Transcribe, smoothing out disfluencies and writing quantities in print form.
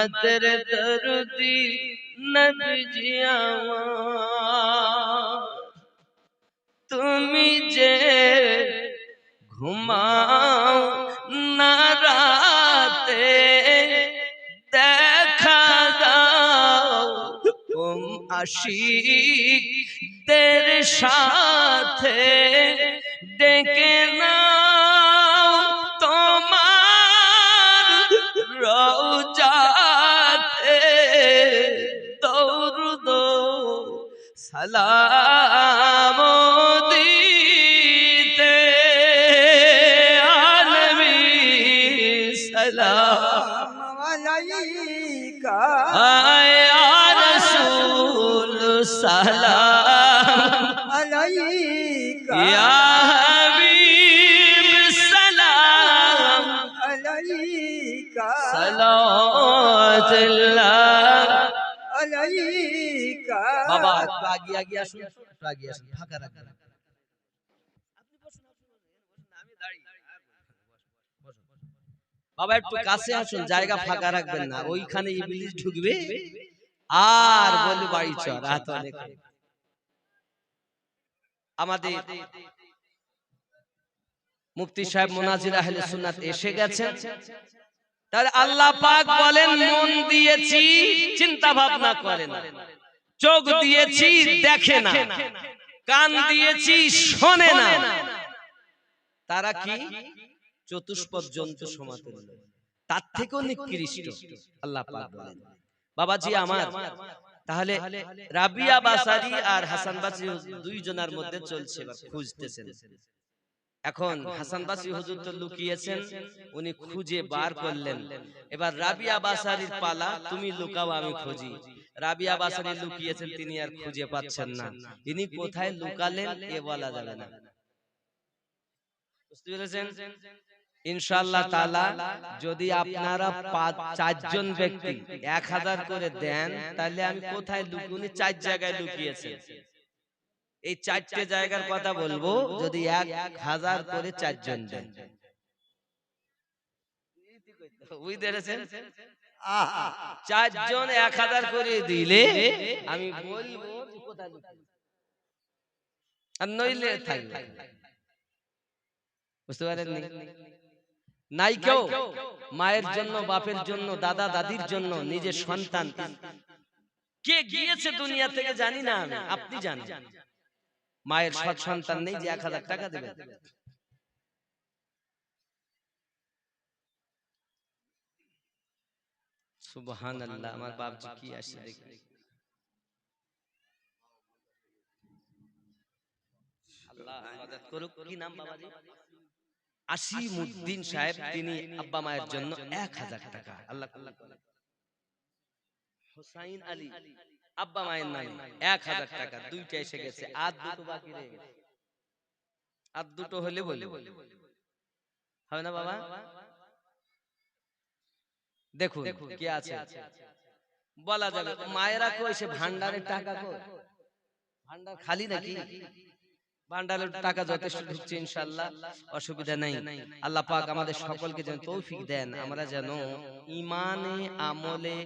উম্মতের দরদি নবীজি আমার, তুমি যে ঘুমাও না রাতে দেখা দাও আশিকদের সাথে ডেকে নাও তোমার রওজাতে দরুদ সালাম দিতে আনবী সালাম আলাইকা ইয়া রাসূল সালাম আলাইকা ইয়া হাবিব সালাম আলাইকা সালাওয়াতুল্লাহ আলাইকা। বাবা একটু আগে আগে আসুন, একটু আগে আসুন, ফাঁকা রাখবেন। বাবা একটু কাছে আসুন, জায়গা ফাঁকা রাখবেন না, ওইখানে ইবলিস ঢুকবে আর বলি বাড়ি চল। আমাদের মুফতি সাহেব মুনাজির আহলে সুন্নাত এসে গেছেন। তাহলে আল্লাহ পাক বলেন মন দিয়েছি চিন্তা ভাবনা করে না, চোখ দিয়েছি দেখে না, কান দিয়েছি শোনে না, তারা কি চতুষ্পদ জন্তু সমাতুল্য, তার থেকেও নিকৃষ্ট আল্লাহ পাক বলেন। বাবাজি আমার, তাহলে রাবিয়া বাসারি আর হাসান বাসরি দুইজনের মধ্যে চলছে বা খুঁজতেছেন। এখন হাসান বাসরি হুজুর তো লুকিয়েছেন, উনি খুঁজে বার করলেন। এবার রাবিয়া বাসারির পালা, তুমি লুকাও আমি খুঁজি। রাবিয়া বাসারি লুকিয়েছেন, তিনি আর খুঁজে পাচ্ছেন না, ইনি কোথায় লুকালেন এ বলা যাবে না। বুঝতে পেরেছেন? ইনশাআল্লাহ তাআলা যদি আপনারা 4জন ব্যক্তি 1000 করে দেন, তাহলে আমি কোথায় লুকিয়ে, 4 জায়গায় লুকিয়েছেন, এই 4টে জায়গার কথা বলবো। যদি 1000 করে 4 জন দেন, বুঝতে পেরেছেন? 4 জন 1000 করে দিলে আমি বলবো কোথায় লুকিয়ে, আর নইলে থাকবে। বুঝতে পারেননি? নাই কেউ মায়ের জন্য, বাপের জন্য, দাদা দাদির জন্য, নিজের সন্তান কে গিয়েছে দুনিয়া থেকে জানি না আমি, আপনি জানেন। মায়ের সৎ সন্তান নেই যে 1000 টাকা দেবেন। সুবহানাল্লাহ, আমার বাপজি কি আসে দেখি। আল্লাহ ইবাদত করুক। কি নাম বাবাজি? আসিমউদ্দিন সাহেব, তিনি আব্বা মায়ের জন্য 1000 টাকা। আল্লাহ হুসাইন আলী আব্বা মায়ের নামে 1000 টাকা, দুইটা এসে গেছে, আর দুটো বাকি রয়ে গেছে। আর দুটো হলে বলে হবে না বাবা? দেখুন কি আছে, বলা যাবে। মায়েরা কই, সে ভান্ডারের টাকা কই? ভান্ডার খালি নাকি? ভান্ডারের টাকা যথেষ্ট ঢুকছে ইনশাআল্লাহ, অসুবিধা নাই। আল্লাহ পাক আমাদের সকলকে যেন তৌফিক দেন, আমরা যেন ঈমানে আমলে